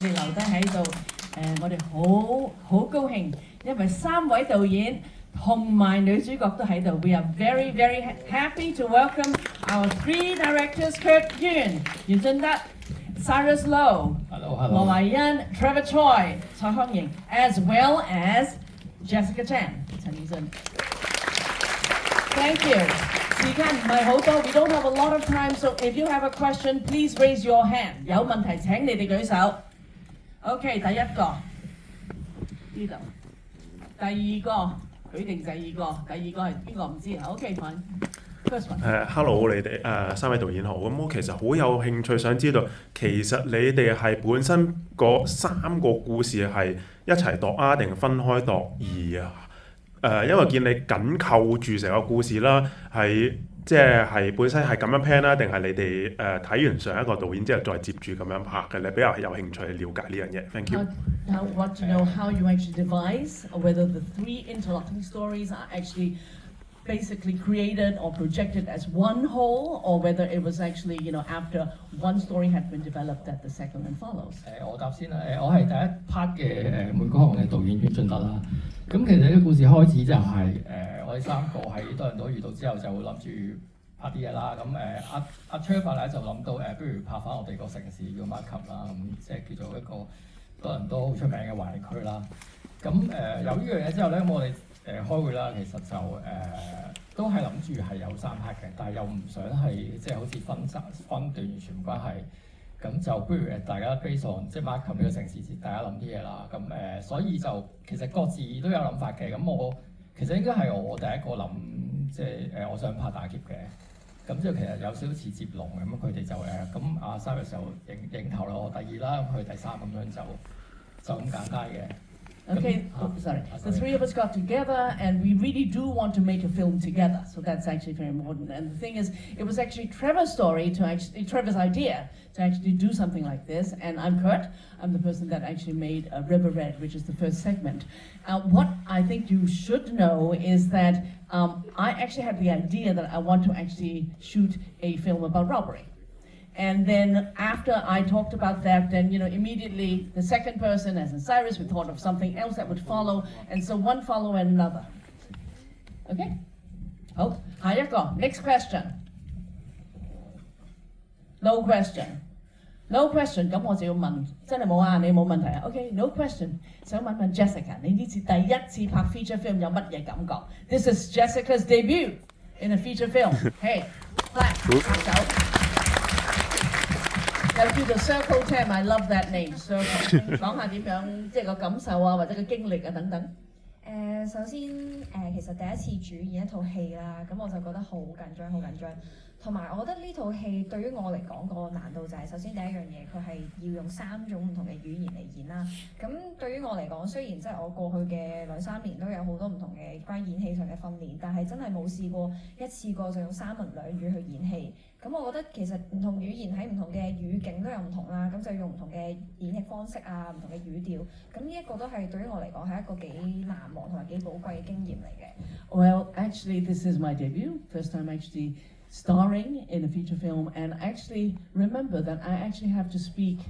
留低喺度，我哋好高興，因為3位導演同埋女主角都喺度。We are very very happy to welcome our 3 directors: Kurt Yuen、袁俊德、Cyrus Low、羅懷欣、Trevor Choi、蔡康瑩 ，as well as Jessica Chan、陳以信。Thank you。時間唔係好多 ，we don't have a lot of time, so if you have a question, please raise your hand。有問題請你哋舉手。OK， 第一個呢度，第二個舉定第二個係邊個唔知 ？OK， fine。First one。Hello， 你哋3位導演好。咁我其實好有興趣想知道，其實你哋係本身嗰3個故事係一齊度啊，定分開度？而因為見你緊扣住成個故事啦，即係本身係咁樣 plan 啦，定係你哋睇完上一個導演之後再接住咁樣拍嘅？你比較有興趣了解呢樣嘢。Thank you. I want to know how you actually devise, or whether the 3 interlocking stories are actually basically created or projected as one whole, or whether it was actually, after one story had been developed that the second one follows. 我答先啦。我係第一 part 嘅每個行嘅導演袁俊德啦。咁其實呢個故事開始就係我哋3個喺多倫多遇到之後，就會諗住拍啲嘢啦。咁阿 Trevor 咧就諗到不如拍翻我哋個城市叫 Hkiff 啦，咁即係叫做一個多倫多好出名嘅華人區啦。咁有呢樣嘢之後咧，咁我哋開會啦，其實就都係諗住係有3 part 嘅，但係又唔想係即係好似分段完全唔關係。咁就不如大家 base on 即係 Hkiff 呢個城市，大家諗啲嘢啦。咁所以就其實各自都有諗法嘅。咁我其實應該係我第一個諗，即係我想拍大劫嘅。咁之後其實有少少似接龍咁，佢哋就咁阿 Cyrus 就影頭啦，我第2啦，咁佢第3咁樣就咁簡單嘅。Okay, sorry. The 3 of us got together, and we really do want to make a film together. So that's actually very important. And the thing is, it was actually Trevor's Trevor's idea to actually do something like this. And I'm Kurt. I'm the person that actually made River Red, which is the first segment. What I think you should know is that I actually had the idea that I want to actually shoot a film about robbery. And then after I talked about that, then immediately the second person, as in Cyrus, we thought of something else that would follow, and so one follow and another. Okay? 好，下一個 next question. No question. No question. 咁我就要問，真係冇啊？你冇問題啊 ？Okay, no question. 想問問 Jessica， 你呢次第一次拍 feature film 有乜嘢感覺 ？This is Jessica's debut in a feature film. Hey, clap， 拍手。又叫做 Circle Team， I love that name。Circle 講下點樣，即係個感受啊，或者個經歷啊等等。首先其實第一次主演一套戲啦，咁我就覺得好緊張，好緊張。同埋我覺得呢套戲對於我嚟講個難度就係首先第一樣嘢，佢係要用3種唔同嘅語言嚟演啦。咁對於我嚟講，雖然即係我過去嘅2-3年都有好多唔同嘅關於演戲上嘅訓練，但係真係冇試過一次過就用3文2語去演戲。咁我覺得其實唔同語言喺唔同嘅語境都有唔同啦，咁就用唔同嘅演戲方式啊，唔同嘅語調。咁呢一個都係對於我嚟講係一個幾難忘同埋幾寶貴嘅經驗嚟嘅。Well, actually, this is my debut. First time actually starring in a feature film, and actually remember that I actually have to speak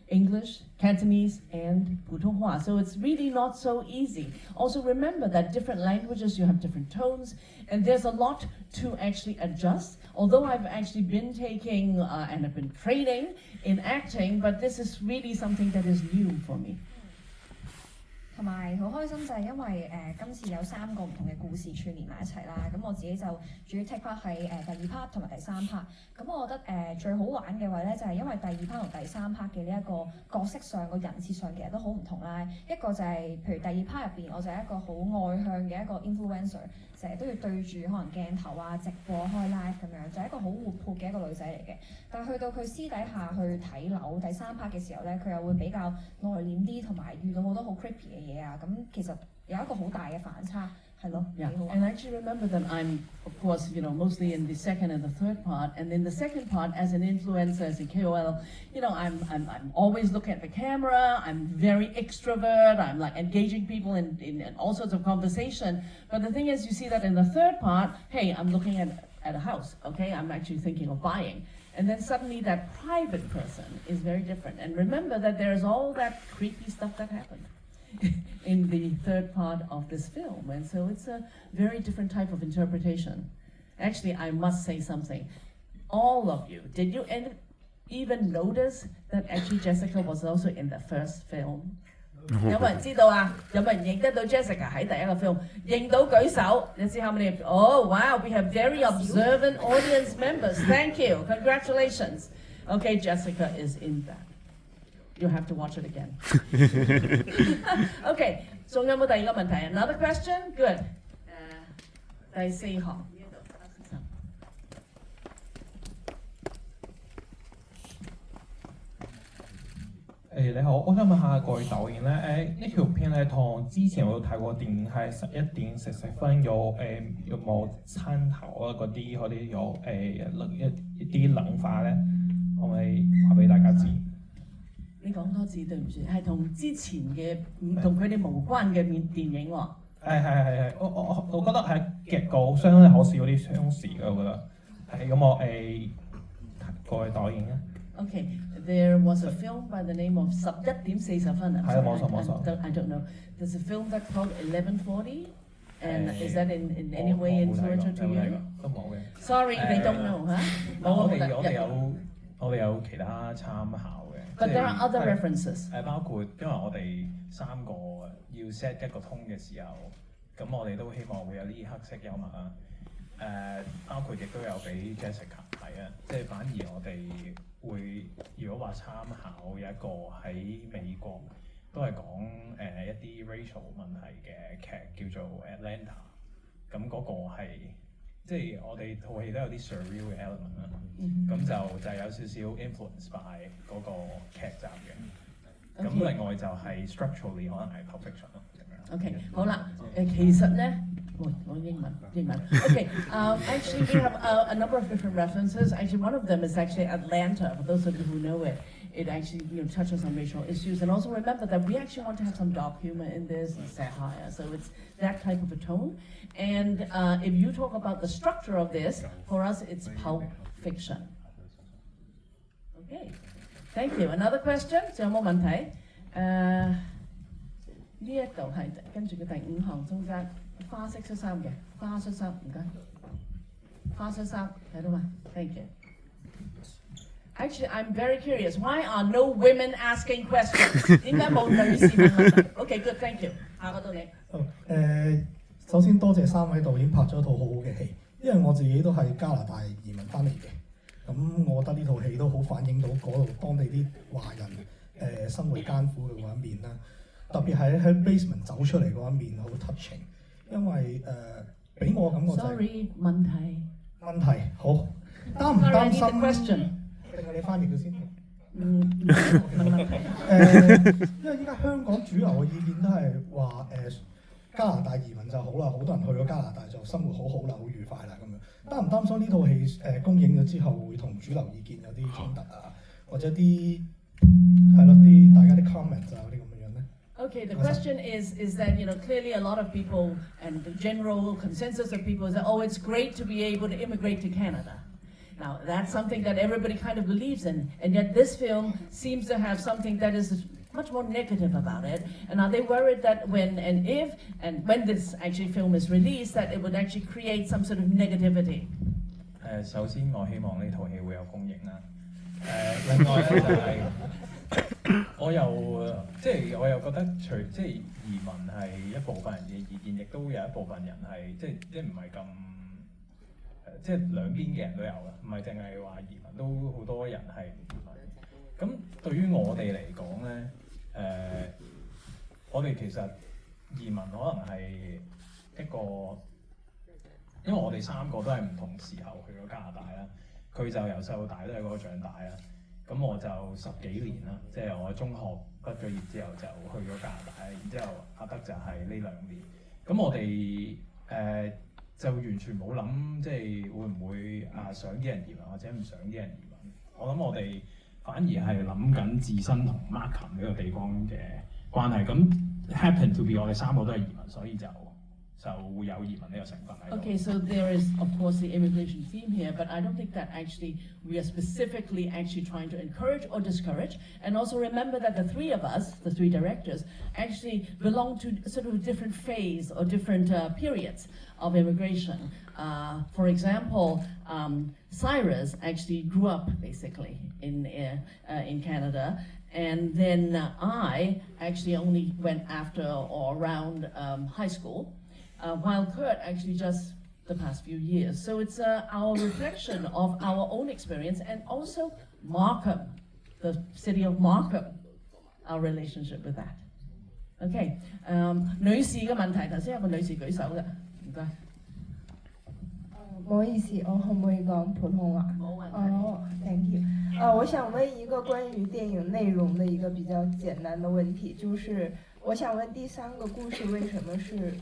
English, Cantonese, and Putonghua. So it's really not so easy. Also remember that different languages, you have different tones, and there's a lot to actually adjust. Although I've actually been taking and have been training in acting, but this is really something that is new for me. 同埋好開心就係因為今次有3個唔同嘅故事串連埋一齊啦，咁我自己就主要 take part 喺第2 part 同埋第3 part。咁我覺得最好玩嘅位咧就係因為第2 part 同第3 part 嘅呢一個角色上個人設上其實都好唔同啦。一個就係譬如第2 part 入邊，我就係一個好外向嘅一個 influencer， 成日都要對住可能鏡頭啊、直播開 live 咁樣，就係一個好活潑嘅一個女仔嚟嘅。但係去到佢私底下去睇樓第3 part 嘅時候咧，佢又會比較內斂啲，同埋遇到好多好 creepy 嘅嘢啊，咁其實有一個好大嘅反差，係咯，幾好玩。And I actually remember that I'm, of course, mostly in the second and the third part, and in the second part, as an influencer, as a KOL, I'm always looking at the camera. I'm very extrovert. I'm like engaging people in all sorts of conversation. But the thing is, you see that in the third part, hey, I'm looking at a house. Okay, I'm actually thinking of buying. And then suddenly that private person is very different. And remember that there's all that creepy stuff that happened in the third part of this film. And so it's a very different type of interpretation. Actually, I must say something. All of you, did you even notice that actually Jessica was also in the first film? 有冇人知道啊？有冇人認得到 Jessica 喺第一個 film？ 認到舉手。Let's see how many. Oh wow, we have very observant audience members. Thank you. Congratulations. Okay, Jessica is in that. You have to watch it again. Okay. 仲有冇第二個問題 ？Another question? Good. 第四行。你好，我想問下各位導演咧，呢條片咧同之前我睇過電影係11:40有冇參考啊？嗰啲有一啲諗法咧，可唔可以話俾大家知？你講多次對唔住，係同之前嘅同佢哋無關嘅電影喎。係，我覺得係結構相當可視有啲相似嘅，我覺得係咁我各位導演咧。Okay, there was a film by the name of 11:40分。係冇錯。I don't know. There's a film that's called 11:40, and is that in any way influential to you? 都冇嘅。Sorry, they don't know 嚇。我哋有其他參考嘅。But there are other references. 包括因為我哋三個要 set 一個 tone 嘅時候，咁我哋都希望會有啲黑色幽默啊。包括亦都有俾 Jessica 睇啊，即係反而我哋會如果話參考有一個喺美國都係講一啲 racial 問題嘅劇叫做 Atlanta， 咁嗰個係即係我哋套戲都有啲 surreal 嘅 element 啦，咁就有少少 influence by 嗰個劇集嘅，咁另外就係 structurally 可能係 Pulp Fiction 咯。OK， 好啦，其實咧。我英文。Okay, actually we have a number of different references. Actually, one of them is actually Atlanta. For those of you who know it, it actually touches on racial issues. And also remember that we actually want to have some dark humor in this and satire. So it's that type of a tone. And if you talk about the structure of this, for us it's Pulp Fiction. Okay, thank you. Another question? 仲有冇問題？呢一度係跟住嘅第五行中間。花色恤衫嘅，花恤衫唔該，花恤衫睇到嘛 ？Thank you. Actually, I'm very curious. Why are no women asking questions? 點解冇女士問問題 ？Okay, good, thank you. 下個到你。首先多謝三位導演拍咗一套好好嘅戲，因為我自己都係加拿大移民翻嚟嘅，咁我覺得呢套戲都好反映到嗰度當地啲華人生活艱苦嘅嗰一面啦，特別係喺 basement 走出嚟嗰一面好 touching。因為俾我感覺就係 Sorry 問題好擔唔擔心？定係你翻譯嘅先？問題因為依家香港主流嘅意見都係話加拿大移民就好啦，好多人去咗加拿大就生活好好啦，好愉快啦咁樣。擔唔擔心呢套戲公映咗之後會同主流意見有啲衝突啊，或者啲係咯啲大家啲 comment 啊嗰啲咁？Okay, the question is that, clearly a lot of people and the general consensus of people is that, oh, it's great to be able to immigrate to Canada. Now, that's something that everybody kind of believes in, and yet this film seems to have something that is much more negative about it. And are they worried that when this actually film is released, that it would actually create some sort of negativity? 首先我希望呢套戲會有公映啦。另外咧就係。我又覺得即係移民係一部分人嘅意見，亦都有一部分人係即係唔係咁即係兩邊嘅人都有啦，唔係淨係話移民，都好多人係唔移民。咁對於我哋嚟講咧，我哋其實移民可能係一個，因為我哋三個都係唔同時候去咗加拿大啦，佢就由細到大都喺嗰度長大啦。咁我就10幾年啦，即係我中學畢咗業之後就去咗加拿大，然之後阿德就係呢2年。咁我哋就完全冇諗，即係會唔會想啲人移民或者唔想啲人移民。我諗我哋反而係諗緊自身同 Markham 呢個地方嘅關係。咁 happen to be 我哋三個都係移民，所以就就會有移民呢個成分喺度。Okay, so there is of course the immigration theme here, but I don't think that actually we are specifically actually trying to encourage or discourage. And also remember that the three of us, the three directors, actually belong to sort of a different phase or different periods of immigration. For example, Cyrus actually grew up basically in Canada, and then I actually only went after or around high school. While Kurt actually just the past few years. So it's our reflection of our own experience and also Markham, the city of Markham, our relationship with that. Okay, 女士嘅問題，頭先有個女士舉手嘅，唔該。唔好意思，我可唔可以講普通話？冇問題。哦，thank you。我想問一個關於電影內容的一個比較簡單的問題，就是我想問第三個故事為什麼是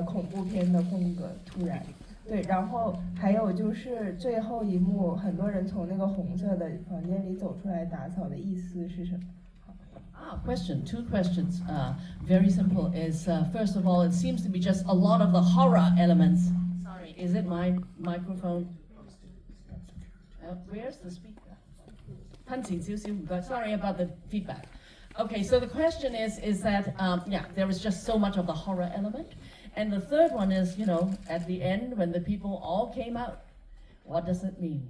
恐怖片的風格突然？對，然後還有就是最後一幕，很多人從那個紅色的房間裡走出來打掃的意思是什麼？ Two questions. Very simple. Is first of all, it seems to be just a lot of the horror elements. Sorry, is it my microphone? Where's the speaker? 噴前少少，唔該。Sorry about the feedback. Okay, so the question is that yeah, there was just so much of the horror element, and the third one is, you know, at the end when the people all came out, what does it mean?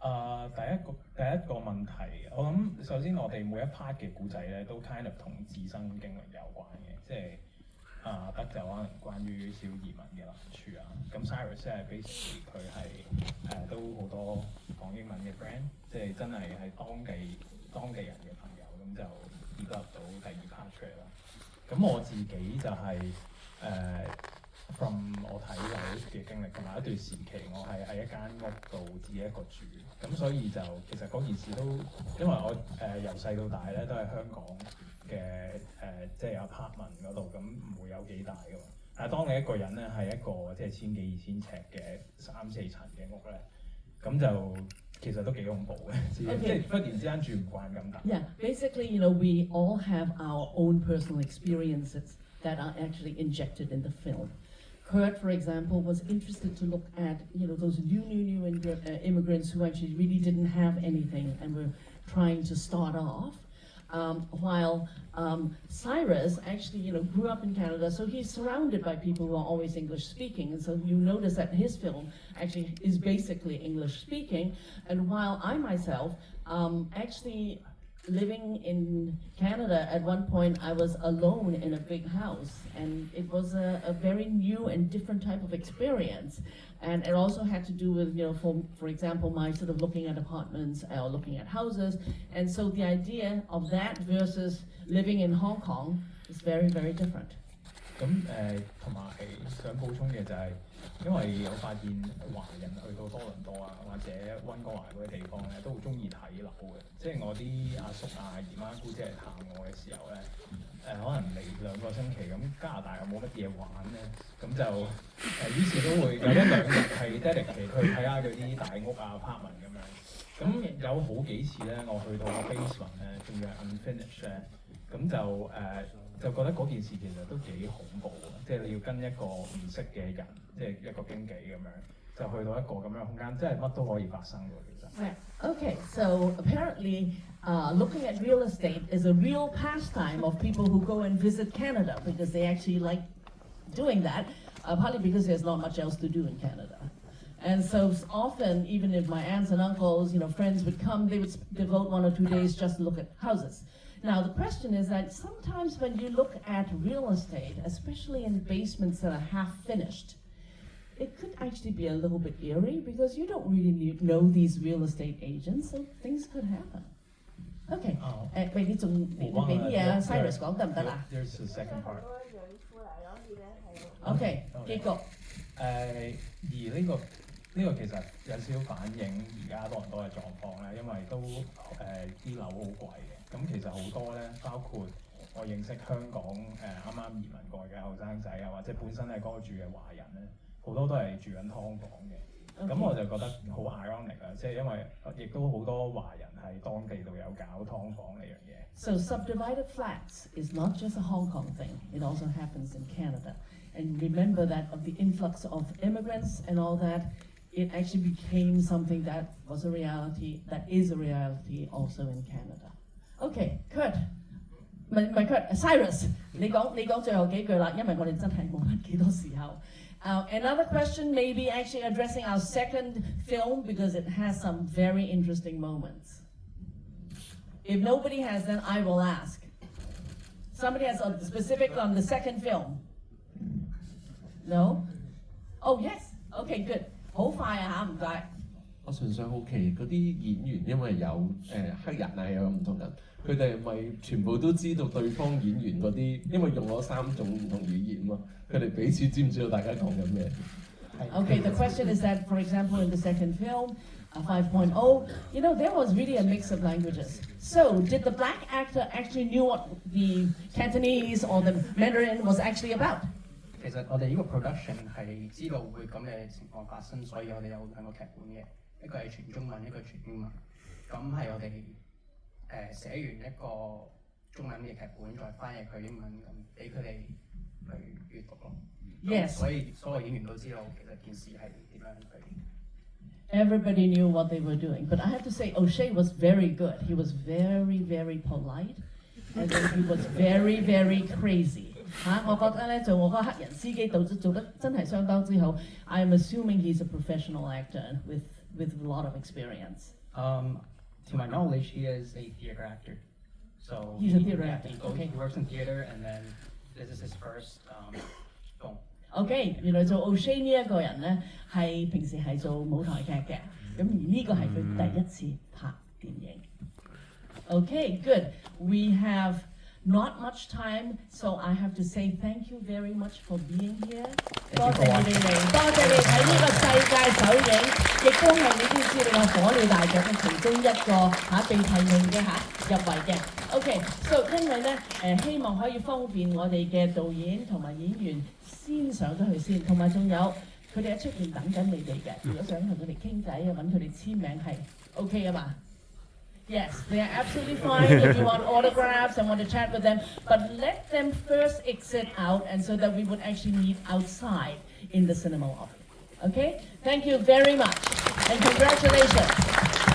第一個問題，我諗首先我哋每一 part 嘅故仔咧都 kind of 同自身經歷有關嘅，即係得就可能關於小移民嘅難處啊。咁 Cyrus 咧 basically 佢係都好多講英文嘅 friend， 即係真係當地人嘅朋友，咁就develop到第二 part 出嚟啦。咁我自己就係from 我睇樓嘅經歷，同埋一段時期我係喺一間屋度自己一個住，咁所以就其實嗰件事都因為我由細到大咧都係香港嘅即係 apartment 嗰度，咁唔會有幾大噶嘛。但係當你一個人咧係一個即係千幾2000尺嘅3-4層嘅屋咧，咁就其實都幾恐怖嘅，即係忽然之間住唔慣咁大。Yeah, basically, you know, we all have our own personal experiences that are actually injected in the film. Kurt, for example, was interested to look at, you know, those new immigrants who actually really didn't have anything and were trying to start off. While Cyrus actually, you know, grew up in Canada, so he's surrounded by people who are always English speaking, and so you notice that his film actually is basically English speaking. And while I myself actually living in Canada, at one point I was alone in a big house, and it was a very new and different type of experience. And it also had to do with, you know, for example, my sort of looking at apartments or looking at houses. And so the idea of that versus living in Hong Kong is very, very different. 咁同埋想補充嘅就係，因為我發現華人去到多倫多啊，或者溫哥華嗰啲地方咧，都好中意睇樓嘅。即係我啲阿叔啊、姨媽姑姐嚟探我嘅時候咧，可能嚟2個星期，咁加拿大又冇乜嘢玩咧，咁就於是都會有1-2日係 dedicate 去睇下佢啲大屋啊、apartment 咁樣。咁有好幾次咧，我去到個 basement 咧，仲要係 unfinished 咧，咁就覺得嗰件事其實都幾恐怖嘅，即係你要跟一個唔識嘅人，即係一個經紀咁樣，就去到一個咁樣嘅空間，即係乜都可以發生㗎其實。Right. Okay, so apparently looking at real estate is a real pastime of people who go and visit Canada because they actually like doing that, partly because there's not much else to do in Canada. And so often, even if my aunts and uncles, you know, friends would come, they would devote 1 or 2 days just to look at houses. Now, the question is that sometimes when you look at real estate, especially in basements that are half finished, it could actually be a little bit eerie because you don't really know these real estate agents, so things could happen. Okay. Cyrus 講得唔得啊？ There's the second part. Okay，結局。而呢個其實有少少反映而家多倫多嘅狀況咧，因為都啲樓好貴嘅。咁其實好多咧，包括我認識香港啱啱移民過嘅後生仔啊，或者本身喺嗰度住嘅華人咧，好多都係住緊劏房嘅。咁我就覺得好 ironic 啦，即係因為亦都好多華人喺當地度有搞劏房呢樣嘢。So subdivided flats is not just a Hong Kong thing. It also happens in Canada. and remember that of the influx of immigrants and all that, it actually became something that was a reality, that is a reality also in Canada. Okay, Kurt. 唔係 Kurt，Cyrus， 你講最後幾句啦，因為我哋真係冇乜幾多時候。Another question maybe actually addressing our second film because it has some very interesting moments. If nobody has, then I will ask. Somebody has a specific on the second film? No? Oh yes. Okay, good. 好快啊嚇，唔該。我純粹好奇嗰啲演員，因為有黑人啊，又有唔同人，佢哋係咪全部都知道對方演員嗰啲？因為用咗3種唔同語言嘛，佢哋彼此知唔知道大家講緊咩 ？Okay, the question is that, for example, in the second film, 5.0, you know, there was really a mix of languages. So, did the black actor actually knew what the Cantonese or the Mandarin was actually about? 其實我哋呢個 production 係知道會咁嘅情況發生，所以我哋有2個劇本嘅，一個係全中文，一個係全英文。咁係我哋寫完一個中文嘅劇本，再翻譯佢英文，咁俾佢哋去閱讀咯。Yes. 所以所有演員都知道其實件事係點樣去。Everybody knew what they were doing, but I have to say, O'Shea was very good. He was very, very polite, and then he was very, very crazy. 我覺得咧做我嗰個黑人司機做得真係相當之好。I'm assuming he's a professional actor with a lot of experience. To my knowledge, he is a theater actor. So he's a theater actor. He works in theater, and then this is his first film. OK， 原來做 O'Shea 呢一個人咧係平時係做舞台劇嘅，咁而呢個係佢第一次拍電影。OK, good. We have not much time, so I have to say thank you very much for being here. 多謝你哋嚟，多謝你睇呢個世界首映，亦都係你都知道有火鳥大獎嘅其中一個被提名嘅入圍嘅。OK，so 因為咧希望可以方便我哋嘅導演同埋演員先上咗去先，同埋仲有佢哋喺出邊等緊你哋嘅。如果想同佢哋傾偈啊，揾佢哋簽名係 OK 啊嘛。Yes, they are absolutely fine if you want autographs and want to chat with them, but let them first exit out and so that we would actually meet outside in the cinema lobby. Okay? Thank you very much and congratulations.